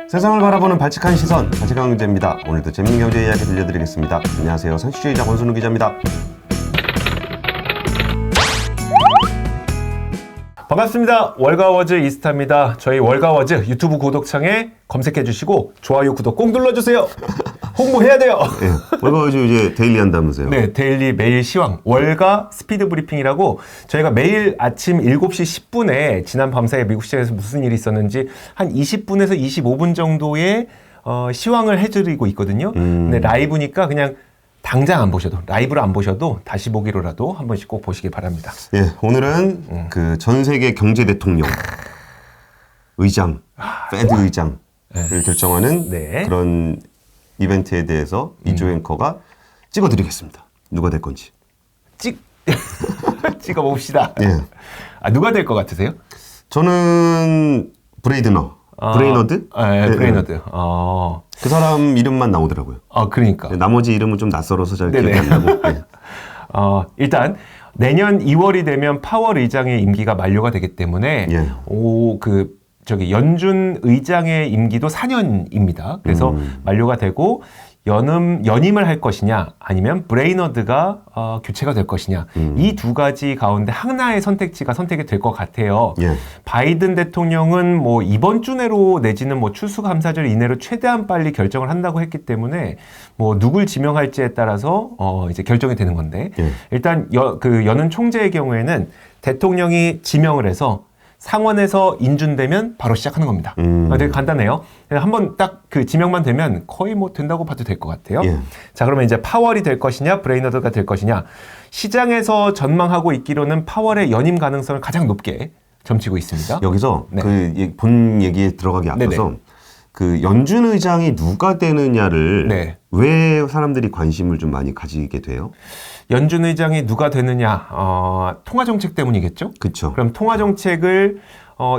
세상을 바라보는 발칙한 시선, 발칙한 경제입니다. 오늘도 재밌는 경제 이야기 들려드리겠습니다. 안녕하세요. 상식주의자 권순우 기자입니다. 반갑습니다. 월가워즈 이스타입니다. 저희 월가워즈 유튜브 구독창에 검색해 주시고 좋아요, 구독 꼭 눌러주세요. 홍보해야 돼요. 네, 월가워즈 이제 데일리 한다면서요? 네, 데일리 매일 시황 월가 스피드 브리핑이라고 저희가 매일 아침 7시 10분에 지난 밤사이 미국 시장에서 무슨 일이 있었는지 한 20분에서 25분 정도의 시황을 해드리고 있거든요. 근데 라이브니까 그냥 당장 안 보셔도, 라이브로 안 보셔도 다시 보기로라도 한 번씩 꼭 보시기 바랍니다. 예, 오늘은 그 전 세계 경제 대통령 의장, 페드 의장을 결정하는 네. 그런 이벤트에 대해서 이조 앵커가 찍어드리겠습니다. 누가 될 건지. 찍어봅시다. 예. 누가 될 것 같으세요? 저는 브레이너드? 네, 브레이너드. 그 사람 이름만 나오더라고요. 그러니까. 나머지 이름은 좀 낯설어서 잘 기억이 안 나고. 네. 일단 내년 2월이 되면 파월 의장의 임기가 만료가 되기 때문에 예. 연준 의장의 임기도 4년입니다. 그래서 만료가 되고 연임을 할 것이냐 아니면 브레이너드가 교체가 될 것이냐 이 두 가지 가운데 하나의 선택지가 선택이 될 것 같아요. 예. 바이든 대통령은 뭐 이번 주 내로 내지는 뭐 추수감사절 이내로 최대한 빨리 결정을 한다고 했기 때문에 뭐 누굴 지명할지에 따라서 이제 결정이 되는 건데 일단 여는 총재의 경우에는 대통령이 지명을 해서 상원에서 인준되면 바로 시작하는 겁니다. 되게 간단해요. 한번 딱 그 지명만 되면 거의 뭐 된다고 봐도 될 것 같아요. 예. 자, 그러면 이제 파월이 될 것이냐, 브레이너드가 될 것이냐. 시장에서 전망하고 있기로는 파월의 연임 가능성을 가장 높게 점치고 있습니다. 여기서 네. 본 얘기에 들어가기 앞서서 네네. 그 연준 의장이 누가 되느냐를 네. 왜 사람들이 관심을 좀 많이 가지게 돼요? 연준 의장이 누가 되느냐, 통화정책 때문이겠죠? 그렇죠. 그럼 통화정책을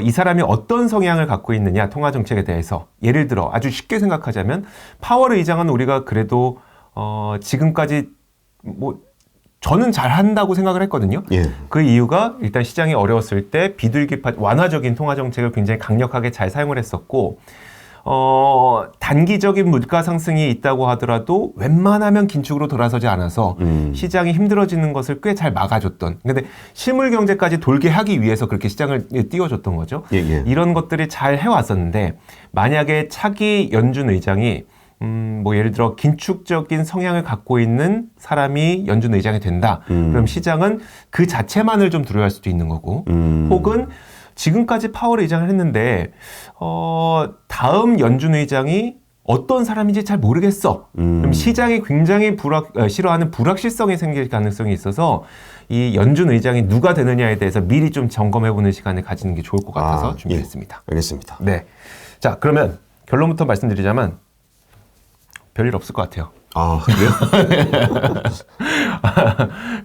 이 사람이 어떤 성향을 갖고 있느냐, 통화정책에 대해서. 예를 들어 아주 쉽게 생각하자면 파월 의장은 우리가 그래도 지금까지 뭐 저는 잘한다고 생각을 했거든요. 예. 그 이유가 일단 시장이 어려웠을 때 비둘기파 완화적인 통화정책을 굉장히 강력하게 잘 사용을 했었고 단기적인 물가 상승이 있다고 하더라도 웬만하면 긴축으로 돌아서지 않아서 시장이 힘들어지는 것을 꽤 잘 막아줬던. 근데 실물 경제까지 돌게 하기 위해서 그렇게 시장을 띄워줬던 거죠. 예. 이런 것들이 잘 해왔었는데 만약에 차기 연준 의장이 뭐 예를 들어 긴축적인 성향을 갖고 있는 사람이 연준 의장이 된다. 그럼 시장은 그 자체만을 좀 두려워할 수도 있는 거고 혹은 지금까지 파월 의장을 했는데 다음 연준 의장이 어떤 사람인지 잘 모르겠어. 그럼 시장이 굉장히 싫어하는 불확실성이 생길 가능성이 있어서 이 연준 의장이 누가 되느냐에 대해서 미리 좀 점검해보는 시간을 가지는 게 좋을 것 같아서 준비했습니다. 예. 알겠습니다. 네. 자, 그러면 결론부터 말씀드리자면 별일 없을 것 같아요. 그래요?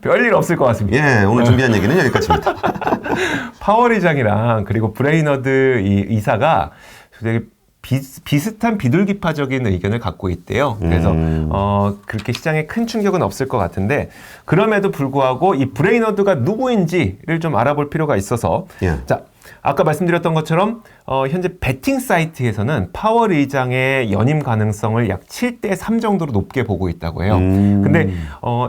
별일 없을 것 같습니다. 예, 오늘 준비한 얘기는 여기까지입니다. 파월 의장이랑 그리고 브레이너드 이 이사가 되게 비슷한 비둘기파적인 의견을 갖고 있대요. 그래서 그렇게 시장에 큰 충격은 없을 것 같은데 그럼에도 불구하고 이 브레이너드가 누구인지를 좀 알아볼 필요가 있어서 자, 아까 말씀드렸던 것처럼 현재 베팅 사이트에서는 파월 의장의 연임 가능성을 약 7대3 정도로 높게 보고 있다고 해요. 근데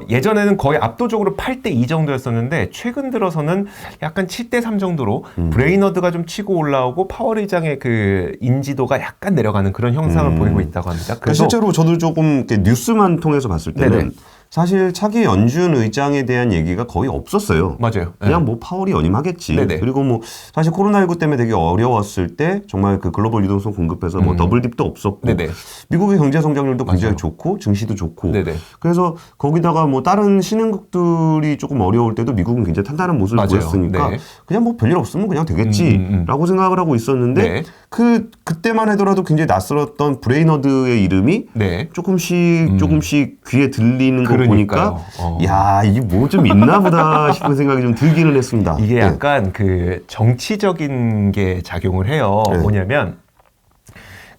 예전에는 거의 압도적으로 8대2 정도였었는데 최근 들어서는 약간 7대3 정도로 브레이너드가 좀 치고 올라오고 파월 의장의 그 인지도가 약간 내려가는 그런 형상을 보이고 있다고 합니다. 그래서 실제로 저도 조금 뉴스만 통해서 봤을 때는 네네. 사실 차기 연준 의장에 대한 얘기가 거의 없었어요. 맞아요. 그냥 뭐 파월이 연임하겠지. 네네. 그리고 뭐 사실 코로나19 때문에 되게 어려웠을 때 정말 그 글로벌 유동성 공급해서 뭐 더블딥도 없었고 네네. 미국의 경제 성장률도 굉장히 맞아요. 좋고 증시도 좋고 네네. 그래서 거기다가 뭐 다른 신흥국들이 조금 어려울 때도 미국은 굉장히 탄탄한 모습을 맞아요. 보였으니까 네. 그냥 뭐 별일 없으면 그냥 되겠지라고 생각을 하고 있었는데 네. 그때만 하더라도 굉장히 낯설었던 브레이너드의 이름이 네. 조금씩 귀에 들리는 거 그러니까요. 보니까 야, 이게 뭐 좀 있나 보다 싶은 생각이 좀 들기는 했습니다. 이게 약간 그 정치적인 게 작용을 해요. 뭐냐면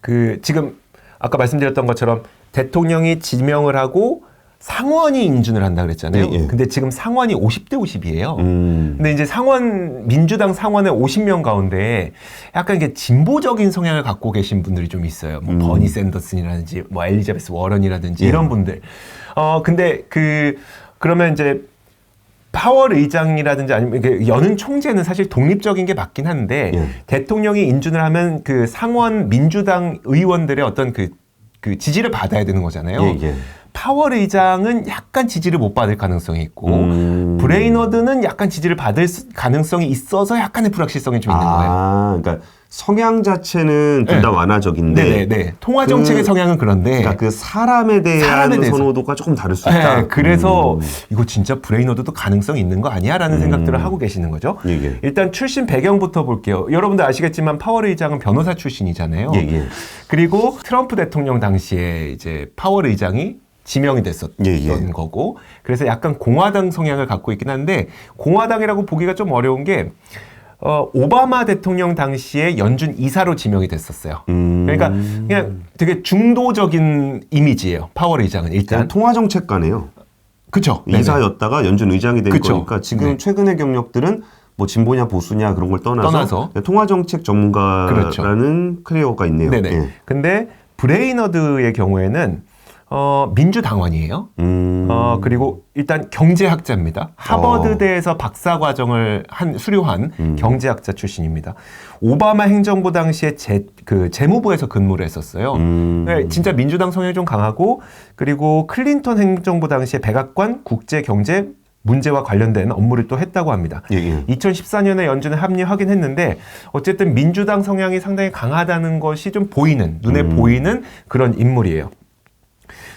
그 지금 아까 말씀드렸던 것처럼 대통령이 지명을 하고 상원이 인준을 한다 그랬잖아요. 예, 예. 근데 지금 상원이 50대 50이에요. 근데 이제 민주당 상원의 50명 가운데 약간 이게 진보적인 성향을 갖고 계신 분들이 좀 있어요. 뭐 버니 샌더슨이라든지 뭐 엘리자베스 워런이라든지 예. 이런 분들. 근데 그러면 이제 파월 의장이라든지 아니면 여는 총재는 사실 독립적인 게 맞긴 한데 예. 대통령이 인준을 하면 그 상원 민주당 의원들의 어떤 그 지지를 받아야 되는 거잖아요. 예, 예. 파월 의장은 약간 지지를 못 받을 가능성이 있고 브레이너드는 약간 지지를 받을 가능성이 있어서 약간의 불확실성이 좀 있는 거예요. 그러니까 성향 자체는 둘 다 네. 완화적인데 네네. 통화 정책의 성향은 그런데 그러니까 그 사람에 대한 대해서. 선호도가 조금 다를 수 있다. 네, 그래서 이거 진짜 브레이너드도 가능성이 있는 거 아니야라는 생각들을 하고 계시는 거죠. 예, 예. 일단 출신 배경부터 볼게요. 여러분들 아시겠지만 파월 의장은 변호사 출신이잖아요. 예, 예. 그리고 트럼프 대통령 당시에 이제 파월 의장이 지명이 됐었던 예, 예. 거고, 그래서 약간 공화당 성향을 갖고 있긴 한데 공화당이라고 보기가 좀 어려운 게 오바마 대통령 당시에 연준 이사로 지명이 됐었어요. 그러니까 그냥 되게 중도적인 이미지예요. 파월 의장은 일단. 그냥 통화정책가네요. 그렇죠. 이사였다가 연준 의장이 된 그쵸. 거니까 지금 네. 최근의 경력들은 뭐 진보냐 보수냐 그런 걸 떠나서 통화정책 전문가라는 그렇죠. 커리어가 있네요. 네네. 예. 근데 브레이너드의 경우에는 민주당원이에요. 그리고 일단 경제학자입니다. 하버드대에서 박사 과정을 수료한 경제학자 출신입니다. 오바마 행정부 당시에 재무부에서 근무를 했었어요. 네, 진짜 민주당 성향이 좀 강하고, 그리고 클린턴 행정부 당시에 백악관 국제 경제 문제와 관련된 업무를 또 했다고 합니다. 예, 예. 2014년에 연준에 합류하긴 했는데 어쨌든 민주당 성향이 상당히 강하다는 것이 좀 눈에 보이는 그런 인물이에요.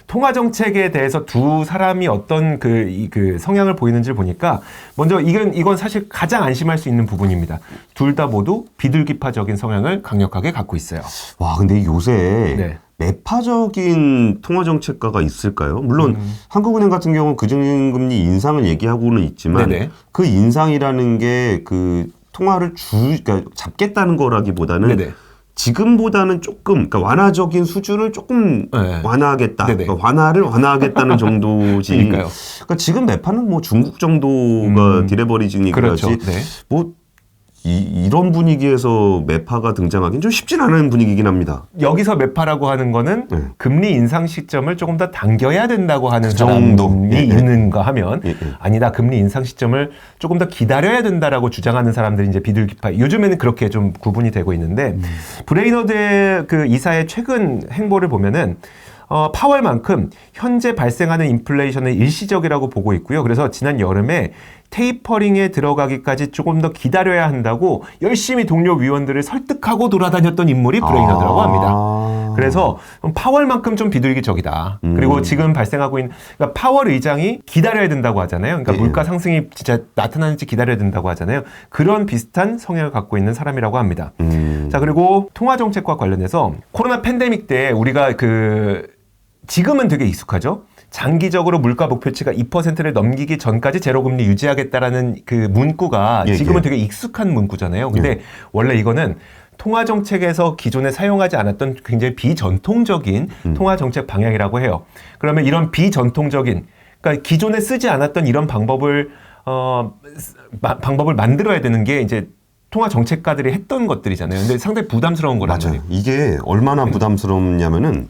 통화 정책에 대해서 두 사람이 어떤 그 성향을 보이는지를 보니까 먼저 이건 사실 가장 안심할 수 있는 부분입니다. 둘 다 모두 비둘기파적인 성향을 강력하게 갖고 있어요. 와, 근데 요새 네. 매파적인 통화정책가가 있을까요? 물론 한국은행 같은 경우는 그중금리 인상을 얘기하고는 있지만 네네. 그 인상이라는 게 그 통화를 그러니까 잡겠다는 거라기보다는 네네. 지금보다는 조금 그러니까 완화적인 수준을 조금 네. 완화하겠다. 네네. 그러니까 완화를 완화하겠다는 정도지. 그러니까요. 그러니까 지금 매파는 뭐 중국 정도가 디레버리징이라지. 그렇죠. 네. 뭐 이런 분위기에서 매파가 등장하기는 좀 쉽진 않은 분위기긴 합니다. 여기서 매파라고 하는 거는 네. 금리 인상 시점을 조금 더 당겨야 된다고 하는 그 사람이 정도. 예, 예. 있는가 하면 예, 예. 아니다, 금리 인상 시점을 조금 더 기다려야 된다라고 주장하는 사람들이 이제 비둘기파. 요즘에는 그렇게 좀 구분이 되고 있는데 브레이너드의 그 이사의 최근 행보를 보면은 파월만큼 현재 발생하는 인플레이션은 일시적이라고 보고 있고요. 그래서 지난 여름에 테이퍼링에 들어가기까지 조금 더 기다려야 한다고 열심히 동료 위원들을 설득하고 돌아다녔던 인물이 브레이너드라고 합니다. 그래서 파월만큼 좀 비둘기적이다. 그리고 지금 발생하고 있는, 그러니까 파월 의장이 기다려야 된다고 하잖아요. 그러니까 예. 물가 상승이 진짜 나타나는지 기다려야 된다고 하잖아요. 그런 비슷한 성향을 갖고 있는 사람이라고 합니다. 자, 그리고 통화 정책과 관련해서 코로나 팬데믹 때 우리가 지금은 되게 익숙하죠. 장기적으로 물가 목표치가 2%를 넘기기 전까지 제로금리 유지하겠다라는 그 문구가 예, 지금은 예. 되게 익숙한 문구잖아요. 근데 원래 이거는 통화 정책에서 기존에 사용하지 않았던 굉장히 비전통적인 통화 정책 방향이라고 해요. 그러면 이런 비전통적인, 그러니까 기존에 쓰지 않았던 이런 방법을 만들어야 되는 게 이제 통화 정책가들이 했던 것들이잖아요. 근데 상당히 부담스러운 거란 맞아요. 말이에요. 이게 얼마나 부담스럽냐면은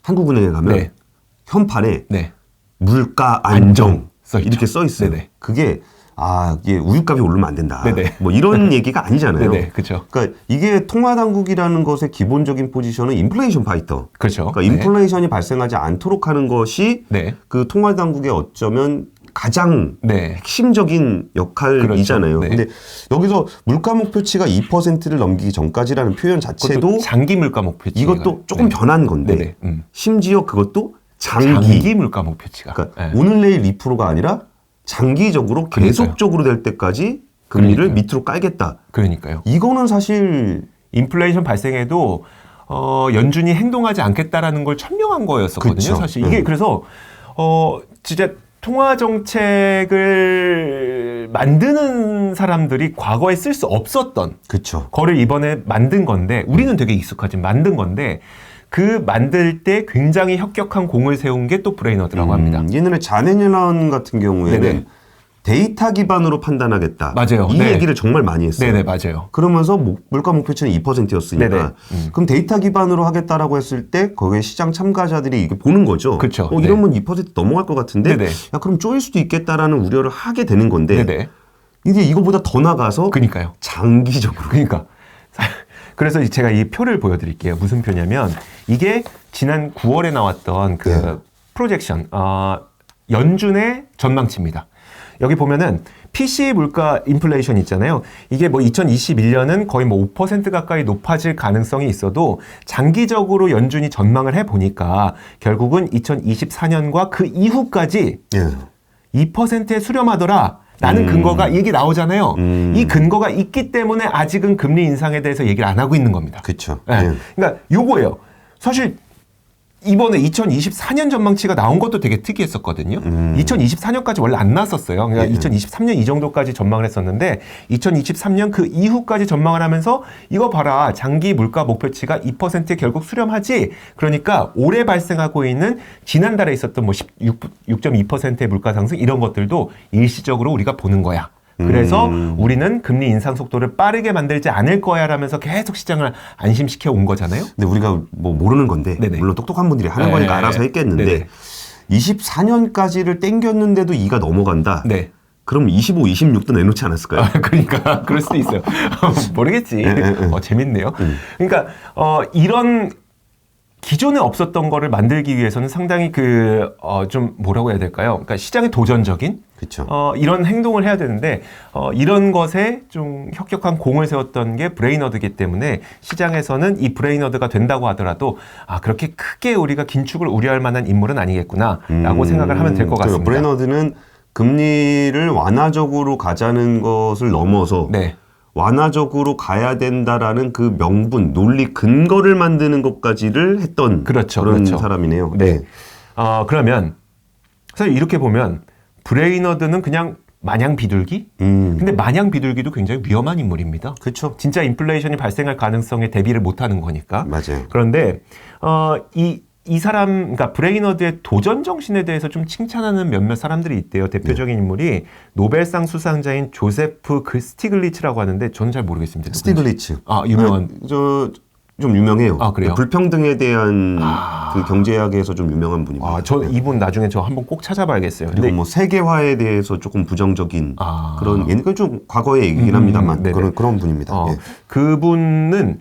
한국은행에 가면 네. 현판에 네. 물가 안정 써 있죠. 이렇게 써 있어요. 네네. 그게 이게 우유값이 오르면 안 된다. 네네. 뭐 이런 얘기가 아니잖아요. 네네. 그렇죠. 그러니까 이게 통화당국이라는 것의 기본적인 포지션은 인플레이션 파이터. 그렇죠. 그러니까 인플레이션이 발생하지 않도록 하는 것이 네. 그 통화당국의 어쩌면 가장 네. 핵심적인 역할이잖아요. 그렇죠. 네. 근데 여기서 물가 목표치가 2%를 넘기기 전까지라는 표현 자체도 장기 물가 목표치. 이것도 조금 변한 건데 네네. 심지어 그것도 장기 물가 목표치가. 그러니까 네. 오늘 내일 2%가 아니라 장기적으로 계속적으로 될 때까지 금리를 그러니까요. 밑으로 깔겠다. 그러니까요. 이거는 사실 인플레이션 발생해도 연준이 행동하지 않겠다라는 걸 천명한 거였었거든요. 그쵸. 사실 이게 그래서 진짜 통화 정책을 만드는 사람들이 과거에 쓸 수 없었던 그렇죠. 거를 이번에 만든 건데 우리는 되게 익숙하지 만든 건데 그 만들 때 굉장히 혁혁한 공을 세운 게 또 브레이너드라고 합니다. 예전에 자넷 옐런 같은 경우에는 네네. 데이터 기반으로 판단하겠다. 맞아요. 이 네. 얘기를 정말 많이 했어요. 네네, 맞아요. 그러면서 물가 목표치는 2%였으니까. 네네. 그럼 데이터 기반으로 하겠다라고 했을 때 거기에 시장 참가자들이 이게 보는 거죠. 그쵸. 이러면 2% 넘어갈 것 같은데 네네. 야, 그럼 쪼일 수도 있겠다라는 우려를 하게 되는 건데 네네. 이게 이거보다 더 나가서 그니까요. 장기적으로. 그러니까 그래서 제가 이 표를 보여드릴게요. 무슨 표냐면 이게 지난 9월에 나왔던 그 네. 프로젝션 연준의 전망치입니다. 여기 보면은 PC 물가 인플레이션 있잖아요. 이게 뭐 2021년은 거의 뭐 5% 가까이 높아질 가능성이 있어도 장기적으로 연준이 전망을 해 보니까 결국은 2024년과 그 이후까지 예. 2%에 수렴하더라. 라는 근거가 이게 나오잖아요. 이 근거가 있기 때문에 아직은 금리 인상에 대해서 얘기를 안 하고 있는 겁니다. 그렇죠. 네. 예. 그러니까 요거예요. 사실 이번에 2024년 전망치가 나온 것도 되게 특이했었거든요. 2024년까지 원래 안 나왔었어요. 그러니까 2023년 이 정도까지 전망을 했었는데 2023년 그 이후까지 전망을 하면서 이거 봐라. 장기 물가 목표치가 2%에 결국 수렴하지. 그러니까 올해 발생하고 있는 지난달에 있었던 뭐 6.2%의 물가 상승 이런 것들도 일시적으로 우리가 보는 거야. 그래서 우리는 금리 인상 속도를 빠르게 만들지 않을 거야 라면서 계속 시장을 안심시켜 온 거잖아요. 근데 우리가 뭐 모르는 건데 네네. 물론 똑똑한 분들이 하는 네. 거니까 알아서 했겠는데 네네. 24년까지를 땡겼는데도 2가 넘어간다. 네. 그럼 25, 26도 내놓지 않았을까요? 그러니까 그럴 수도 있어요. 모르겠지. 재밌네요. 그러니까 이런 기존에 없었던 거를 만들기 위해서는 상당히 좀 뭐라고 해야 될까요? 그러니까 시장에 도전적인 그렇죠. 이런 행동을 해야 되는데 이런 것에 좀 혁혁한 공을 세웠던 게 브레이너드이기 때문에 시장에서는 이 브레이너드가 된다고 하더라도 그렇게 크게 우리가 긴축을 우려할 만한 인물은 아니겠구나라고 생각을 하면 될 것 같습니다. 브레이너드는 금리를 완화적으로 가자는 것을 넘어서 네. 완화적으로 가야 된다라는 그 명분, 논리, 근거를 만드는 것까지를 했던 그렇죠, 그런 그렇죠. 사람이네요. 네. 그러면 사실 이렇게 보면 브레이너드는 그냥 마냥 비둘기? 근데 마냥 비둘기도 굉장히 위험한 인물입니다. 그렇죠. 진짜 인플레이션이 발생할 가능성에 대비를 못하는 거니까. 맞아요. 그런데 이 사람, 그러니까 브레이너드의 도전 정신에 대해서 좀 칭찬하는 몇몇 사람들이 있대요. 대표적인 인물이 노벨상 수상자인 조세프 스티글리츠라고 하는데 저는 잘 모르겠습니다. 스티글리츠. 유명한. 좀 유명해요. 그래요? 불평등에 대한 그 경제학에서 좀 유명한 분입니다. 이분 나중에 저 한번 꼭 찾아봐야겠어요. 그리고 뭐 세계화에 대해서 조금 부정적인 그런 얘기가 좀 과거의 얘기긴 합니다만 그런 분입니다. 예. 그분은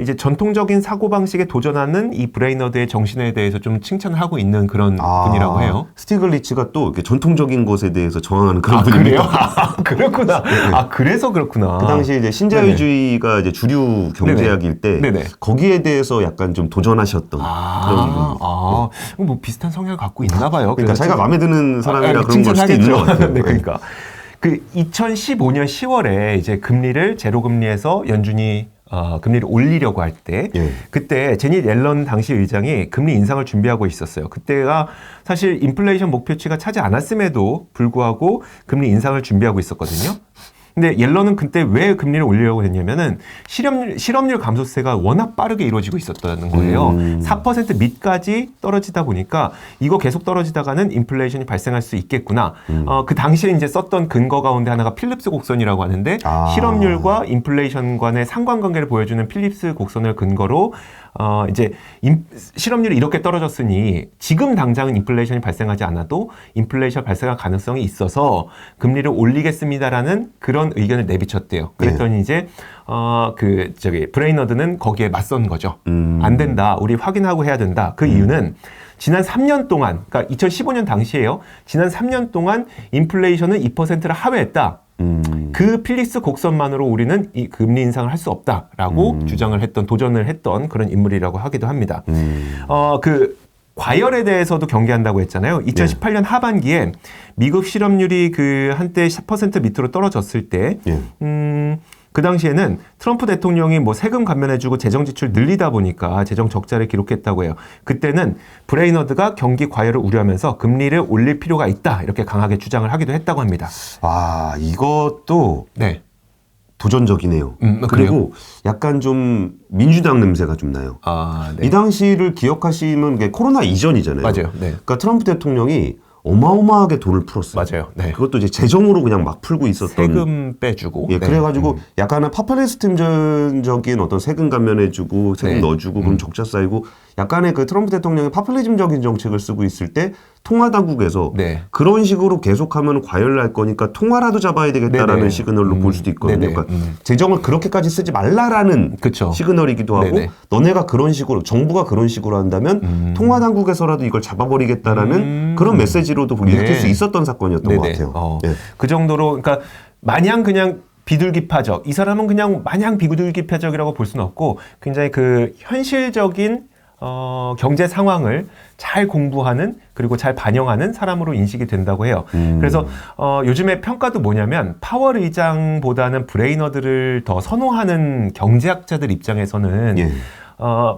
이제 전통적인 사고 방식에 도전하는 이 브레이너드의 정신에 대해서 좀 칭찬을 하고 있는 그런 분이라고 해요. 스티글리츠가 또 이렇게 전통적인 것에 대해서 저항하는 그런 그래요? 분입니다. 그렇구나. 그래서 그렇구나. 그 당시에 이제 신자유주의가 이제 주류 경제학일 때 네네. 거기에 대해서 약간 좀 도전하셨던 그런 분입니다. 뭐 비슷한 성향을 갖고 있나 봐요. 그러니까 자기가 마음에 드는 사람이라 그런 걸 수도 있는 것 같아요. 네, 그러니까. 2015년 10월에 이제 금리를 제로금리에서 연준이 금리를 올리려고 할 때 그때 제닛 옐런 당시 의장이 금리 인상을 준비하고 있었어요. 그때가 사실 인플레이션 목표치가 차지 않았음에도 불구하고 금리 인상을 준비하고 있었거든요. 근데 옐런은 그때 왜 금리를 올리려고 했냐면은 실업률 감소세가 워낙 빠르게 이루어지고 있었다는 거예요. 4% 밑까지 떨어지다 보니까 이거 계속 떨어지다가는 인플레이션이 발생할 수 있겠구나. 그 당시에 이제 썼던 근거 가운데 하나가 필립스 곡선이라고 하는데 실업률과 인플레이션 간의 상관관계를 보여주는 필립스 곡선을 근거로 이제 실업률이 이렇게 떨어졌으니 지금 당장은 인플레이션이 발생하지 않아도 인플레이션 발생할 가능성이 있어서 금리를 올리겠습니다라는 그런 의견을 내비쳤대요. 그랬더니 이제 브레이너드는 거기에 맞선 거죠. 안 된다. 우리 확인하고 해야 된다. 그 이유는 지난 3년 동안, 그러니까 2015년 당시에요. 지난 3년 동안 인플레이션은 2%를 하회했다. 그 필립스 곡선만으로 우리는 이 금리 인상을 할 수 없다라고 주장을 했던, 도전을 했던 그런 인물이라고 하기도 합니다. 과열에 대해서도 경계한다고 했잖아요. 2018년 하반기에 미국 실업률이 한때 10% 밑으로 떨어졌을 때, 그 당시에는 트럼프 대통령이 뭐 세금 감면해주고 재정 지출 늘리다 보니까 재정 적자를 기록했다고 해요. 그때는 브레이너드가 경기 과열을 우려하면서 금리를 올릴 필요가 있다 이렇게 강하게 주장을 하기도 했다고 합니다. 이것도 도전적이네요. 그래요? 그리고 약간 좀 민주당 냄새가 좀 나요. 아, 네. 이 당시를 기억하시면 이게 코로나 이전이잖아요. 맞아요. 네. 그러니까 트럼프 대통령이 어마어마하게 돈을 풀었어요. 맞아요. 네. 그것도 이제 재정으로 그냥 막 풀고 있었던. 세금 빼주고. 예, 네. 그래가지고 약간은 파퓰리스트적인 어떤 세금 감면해주고 세금 네. 넣어주고 그럼 적자 쌓이고 약간의 그 트럼프 대통령이 파퓰리즘적인 정책을 쓰고 있을 때 통화 당국에서 네. 그런 식으로 계속하면 과열날 거니까 통화라도 잡아야 되겠다라는 네네. 시그널로 볼 수도 있거든요. 네네. 그러니까 재정을 그렇게까지 쓰지 말라라는 그쵸. 시그널이기도 하고 네네. 너네가 그런 식으로 정부가 그런 식으로 한다면 통화 당국에서라도 이걸 잡아버리겠다라는 그런 메시지로도 읽힐 네. 수 있었던 사건이었던 것 같아요. 예. 그 정도로 그러니까 마냥 그냥 비둘기파적 이 사람은 그냥 마냥 비둘기파적이라고 볼 수는 없고 굉장히 그 현실적인 경제 상황을 잘 공부하는 그리고 잘 반영하는 사람으로 인식이 된다고 해요. 그래서 요즘에 평가도 뭐냐면 파월 의장보다는 브레이너드를 더 선호하는 경제학자들 입장에서는 예.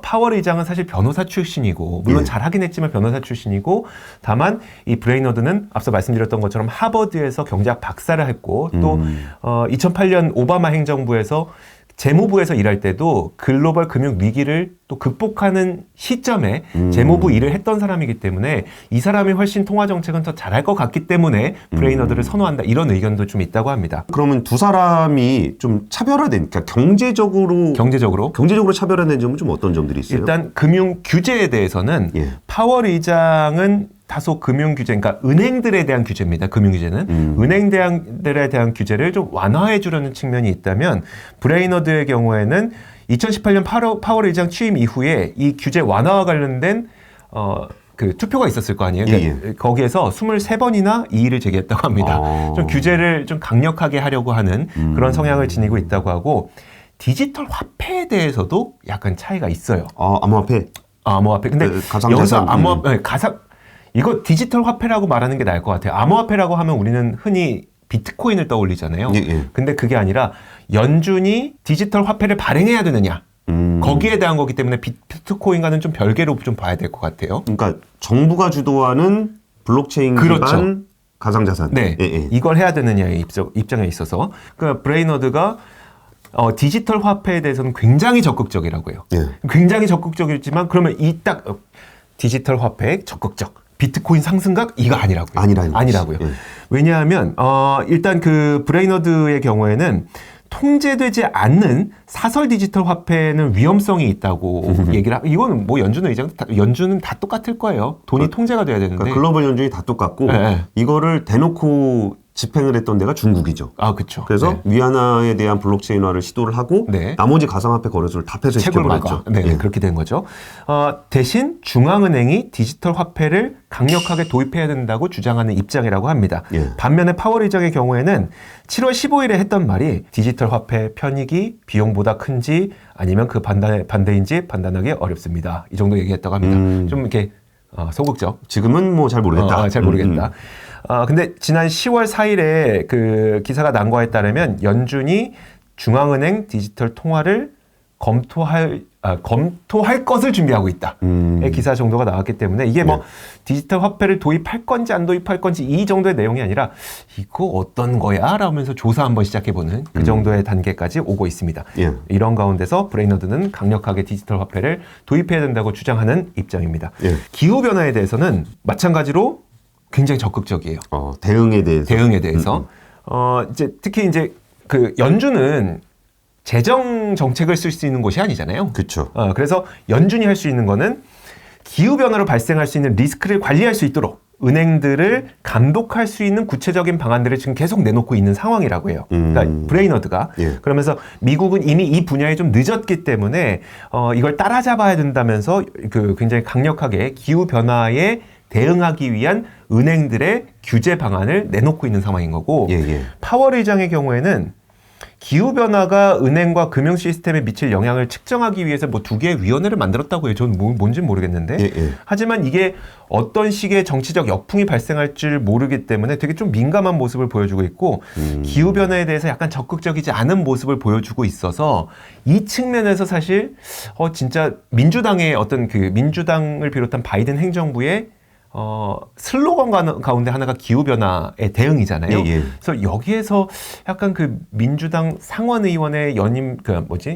파월 의장은 사실 변호사 출신이고 물론 예. 잘하긴 했지만 변호사 출신이고 다만 이 브레이너드는 앞서 말씀드렸던 것처럼 하버드에서 경제학 박사를 했고 또 2008년 오바마 행정부에서 재무부에서 일할 때도 글로벌 금융 위기를 또 극복하는 시점에 재무부 일을 했던 사람이기 때문에 이 사람이 훨씬 통화 정책은 더 잘할 것 같기 때문에 브레이너드를 선호한다 이런 의견도 좀 있다고 합니다. 그러면 두 사람이 좀 차별화된, 그러니까 경제적으로 차별화된 점은 좀 어떤 점들이 있어요? 일단 금융 규제에 대해서는 예. 파월 의장은 다소 금융 규제, 그러니까 은행들에 대한 규제입니다. 금융 규제는 은행들에 대한 규제를 좀 완화해 주려는 측면이 있다면 브레이너드의 경우에는 2018년 파월 의장 취임 이후에 이 규제 완화와 관련된 그 투표가 있었을 거 아니에요. 그러니까 예. 거기에서 23번이나 이의를 제기했다고 합니다. 좀 규제를 좀 강력하게 하려고 하는 그런 성향을 지니고 있다고 하고 디지털 화폐에 대해서도 약간 차이가 있어요. 암호화폐. 암호화폐. 근데 가상자산. 여기서 암호화폐, 이거 디지털 화폐라고 말하는 게 나을 것 같아요. 암호화폐라고 하면 우리는 흔히 비트코인을 떠올리잖아요. 예. 근데 그게 아니라 연준이 디지털 화폐를 발행해야 되느냐. 거기에 대한 거기 때문에 비트코인과는 좀 별개로 좀 봐야 될 것 같아요. 그러니까 정부가 주도하는 블록체인 그렇죠. 기반 가상자산. 네. 예. 이걸 해야 되느냐의 입장에 있어서. 그러니까 브레이너드가 디지털 화폐에 대해서는 굉장히 적극적이라고 해요. 예. 굉장히 적극적이지만 그러면 디지털 화폐 적극적. 비트코인 상승각 이거 아니라고요. 아니라고요. 예. 왜냐하면 일단 그 브레이너드의 경우에는 통제되지 않는 사설 디지털 화폐는 위험성이 있다고 얘기를 이거는 뭐 연준은 다 똑같을 거예요. 돈이 통제가 돼야 되는데. 그러니까 글로벌 연준이 다 똑같고 네. 이거를 대놓고 집행을 했던 데가 중국이죠. 그렇죠. 그래서 위안화에 대한 블록체인화를 시도를 하고 네. 나머지 가상화폐 거래소를 다 폐쇄시켜버렸죠. 네, 그렇게 된 거죠. 대신 중앙은행이 디지털 화폐를 강력하게 도입해야 된다고 주장하는 입장이라고 합니다. 예. 반면에 파월 의장의 경우에는 7월 15일에 했던 말이 디지털 화폐 편익이 비용보다 큰지 아니면 그 반대인지 판단하기 어렵습니다. 이 정도 얘기했다고 합니다. 좀 이렇게 소극적. 지금은 뭐 잘 모르겠다. 잘 모르겠다. 근데 지난 10월 4일에 그 기사가 난 거에 따르면 연준이 중앙은행 디지털 통화를 검토할 것을 준비하고 있다의 기사 정도가 나왔기 때문에 이게 뭐 디지털 화폐를 도입할 건지 안 도입할 건지 이 정도의 내용이 아니라 이거 어떤 거야? 라면서 조사 한번 시작해보는 그 정도의 단계까지 오고 있습니다. 예. 이런 가운데서 브레이너드는 강력하게 디지털 화폐를 도입해야 된다고 주장하는 입장입니다. 예. 기후변화에 대해서는 마찬가지로 굉장히 적극적이에요. 대응에 대해서. 특히 이제 그 연준은 재정 정책을 쓸 수 있는 곳이 아니잖아요. 그렇죠. 그래서 연준이 할 수 있는 거는 기후변화로 발생할 수 있는 리스크를 관리할 수 있도록 은행들을 감독할 수 있는 구체적인 방안들을 지금 계속 내놓고 있는 상황이라고 해요. 그러니까 브레이너드가. 예. 그러면서 미국은 이미 이 분야에 좀 늦었기 때문에 이걸 따라잡아야 된다면서 그 굉장히 강력하게 기후변화에 대응하기 위한 은행들의 규제 방안을 내놓고 있는 상황인 거고 예. 파월 의장의 경우에는 기후변화가 은행과 금융 시스템에 미칠 영향을 측정하기 위해서 뭐 2개의 위원회를 만들었다고 해요. 저는 뭔지는 모르겠는데. 예. 하지만 이게 어떤 식의 정치적 역풍이 발생할 줄 모르기 때문에 되게 좀 민감한 모습을 보여주고 있고 기후변화에 대해서 약간 적극적이지 않은 모습을 보여주고 있어서 이 측면에서 사실 진짜 민주당의 어떤 그 민주당을 비롯한 바이든 행정부의 슬로건 가운데 하나가 기후변화의 대응이잖아요. 예, 예. 그래서 여기에서 약간 그 민주당 상원의원의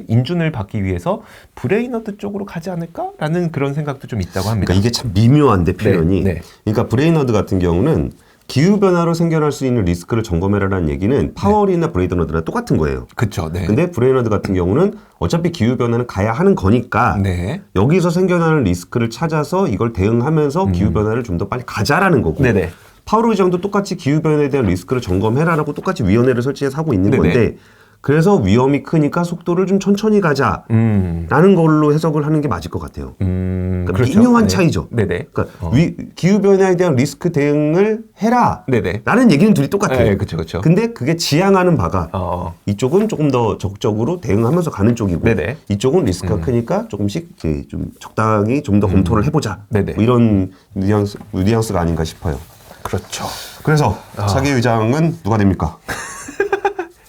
인준을 받기 위해서 브레이너드 쪽으로 가지 않을까라는 그런 생각도 좀 있다고 합니다. 그러니까 이게 참 미묘한데 표현이. 네, 네. 그러니까 브레이너드 같은 경우는 기후변화로 생겨날 수 있는 리스크를 점검해라라는 얘기는 파월이나 브레이너드랑 똑같은 거예요. 그렇죠. 네. 근데 브레이너드 같은 경우는 어차피 기후변화는 가야 하는 거니까 네. 여기서 생겨나는 리스크를 찾아서 이걸 대응하면서 기후변화를 좀 더 빨리 가자라는 거고 네네. 파월 의장도 똑같이 기후변화에 대한 리스크를 점검해라라고 똑같이 위원회를 설치해서 하고 있는 네네. 건데 그래서 위험이 크니까 속도를 좀 천천히 가자라는 걸로 해석을 하는 게 맞을 것 같아요. 그러니까 그렇죠. 미묘한 네. 차이죠. 네네. 그러니까 기후변화에 대한 리스크 대응을 해라 네네. 라는 얘기는 둘이 똑같아요. 네, 그렇죠. 근데 그게 지향하는 바가 이쪽은 조금 더 적극적으로 대응하면서 가는 쪽이고 네네. 이쪽은 리스크가 크니까 조금씩 이제 좀 적당히 좀 더 검토를 해보자. 네네. 뭐 이런 뉘앙스가 아닌가 싶어요. 그렇죠. 그래서 차기 의장은 누가 됩니까?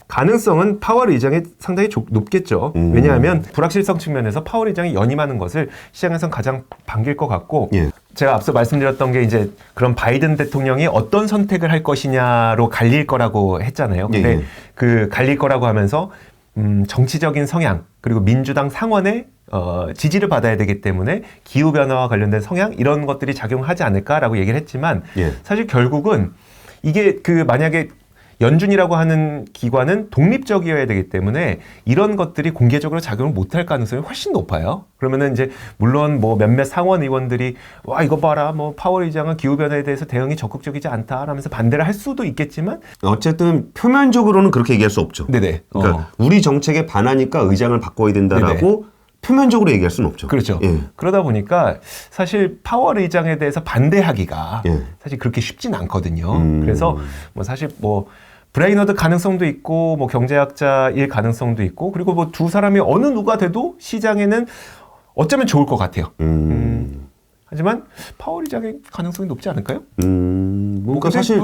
가능성은 파월 의장이 상당히 높겠죠. 왜냐하면 불확실성 측면에서 파월 의장이 연임하는 것을 시장에선 가장 반길 것 같고 예. 제가 앞서 말씀드렸던 게 이제 그런 바이든 대통령이 어떤 선택을 할 것이냐로 갈릴 거라고 했잖아요. 근데 예. 그 갈릴 거라고 하면서 정치적인 성향 그리고 민주당 상원의 지지를 받아야 되기 때문에 기후변화와 관련된 성향 이런 것들이 작용하지 않을까라고 얘기를 했지만 예. 사실 결국은 이게 만약에 연준이라고 하는 기관은 독립적이어야 되기 때문에 이런 것들이 공개적으로 작용을 못할 가능성이 훨씬 높아요. 그러면은 이제 물론 뭐 몇몇 상원 의원들이 와 이거 봐라 뭐 파월 의장은 기후변화에 대해서 대응이 적극적이지 않다라면서 반대를 할 수도 있겠지만 어쨌든 표면적으로는 그렇게 얘기할 수 없죠. 네네. 그러니까 우리 정책에 반하니까 의장을 바꿔야 된다라고 표면적으로 얘기할 수는 없죠. 그렇죠. 예. 그러다 보니까 사실 파월 의장에 대해서 반대하기가 예. 사실 그렇게 쉽진 않거든요. 그래서 뭐 사실 뭐 브레이너드 가능성도 있고 뭐 경제학자일 가능성도 있고 그리고 뭐 두 사람이 어느 누가 돼도 시장에는 어쩌면 좋을 것 같아요. 하지만 파월 의장의 가능성이 높지 않을까요? 뭔가 근데 사실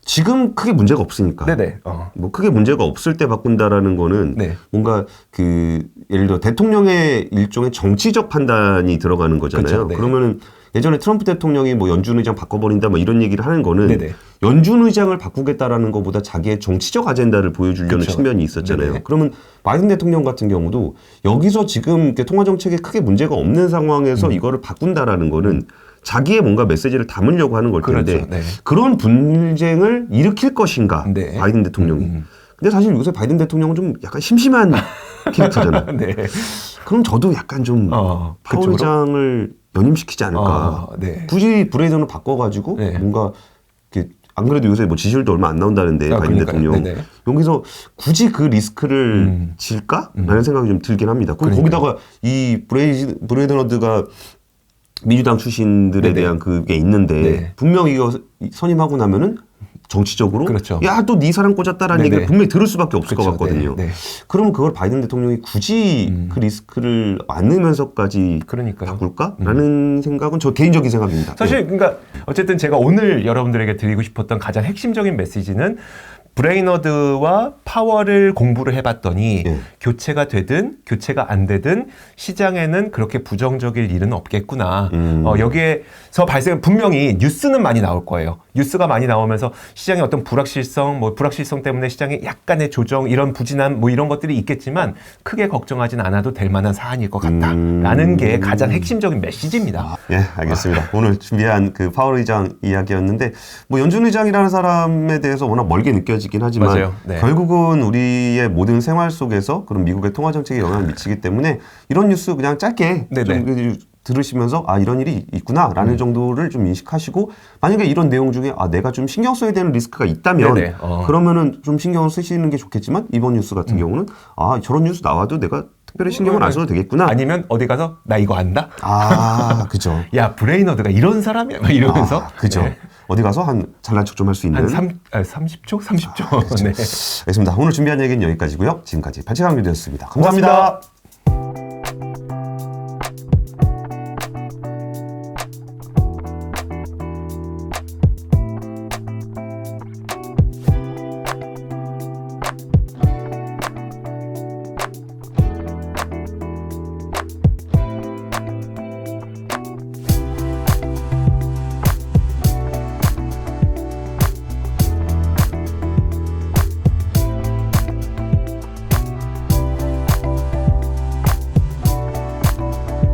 지금 크게 문제가 없으니까. 네네. 뭐 크게 문제가 없을 때 바꾼다라는 거는 네. 뭔가 예를 들어 대통령의 일종의 정치적 판단이 들어가는 거잖아요. 그렇죠. 네. 그러면은 예전에 트럼프 대통령이 뭐 연준 의장 바꿔버린다 뭐 이런 얘기를 하는 거는 네네. 연준 의장을 바꾸겠다라는 것보다 자기의 정치적 아젠다를 보여주려는 그렇죠. 측면이 있었잖아요. 네네. 그러면 바이든 대통령 같은 경우도 여기서 지금 이렇게 통화 정책에 크게 문제가 없는 상황에서 이거를 바꾼다라는 거는 자기의 뭔가 메시지를 담으려고 하는 걸 텐데 그렇죠. 네. 그런 분쟁을 일으킬 것인가 네. 바이든 대통령이. 근데 사실 요새 바이든 대통령은 좀 약간 심심한 캐릭터잖아요. 네. 그럼 저도 약간 좀 파월 그쪽으로? 의장을 연임시키지 않을까. 네. 굳이 브레이든을 바꿔가지고 네. 뭔가 안 그래도 요새 뭐 지지율도 얼마 안 나온다는데 바이든 그러니까요. 대통령 네네. 여기서 굳이 그 리스크를 질까라는 생각이 좀 들긴 합니다. 그리고 거기다가 이 브레이든어드가 민주당 출신들에 네네. 대한 그게 있는데 네. 분명히 이거 선임하고 나면은 정치적으로 그렇죠. 야 또 네 사람 꽂았다라는 네네. 얘기를 분명히 들을 수밖에 없을 그렇죠. 것 같거든요. 네. 네. 그러면 그걸 바이든 대통령이 굳이 그 리스크를 안으면서까지 그러니까요. 바꿀까라는 생각은 저 개인적인 생각입니다. 사실 그러니까 어쨌든 제가 오늘 여러분들에게 드리고 싶었던 가장 핵심적인 메시지는 브레이너드와 파월을 공부를 해봤더니 예. 교체가 되든 교체가 안 되든 시장에는 그렇게 부정적일 일은 없겠구나. 여기에서 분명히 뉴스는 많이 나올 거예요. 뉴스가 많이 나오면서 시장의 어떤 불확실성 때문에 시장의 약간의 조정, 이런 부진함, 뭐 이런 것들이 있겠지만 크게 걱정하진 않아도 될 만한 사안일 것 같다라는 게 가장 핵심적인 메시지입니다. 예, 알겠습니다. 오늘 준비한 그 파월 의장 이야기였는데 뭐 연준 의장이라는 사람에 대해서 워낙 멀게 느껴지긴 하지만 맞아요. 네. 결국은 우리의 모든 생활 속에서 그런 미국의 통화 정책에 영향을 미치기 때문에 이런 뉴스 그냥 짧게 네네. 좀 들으시면서 아 이런 일이 있구나라는 정도를 좀 인식하시고 만약에 이런 내용 중에 아 내가 좀 신경 써야 되는 리스크가 있다면 네네. 그러면은 좀 신경을 쓰시는 게 좋겠지만 이번 뉴스 같은 경우는 아 저런 뉴스 나와도 내가 특별히 신경을 안 써도 되겠구나. 아니면 어디 가서 나 이거 안다? 아 그죠. 야 브레이너드가 이런 사람이야 막 이러면서 그죠. 네. 어디 가서 한 잘난 척 좀 할 수 있는. 한 30초? 30초. 네. 알겠습니다. 오늘 준비한 얘기는 여기까지고요. 지금까지 발칙한 교수였습니다. 감사합니다. 고맙습니다.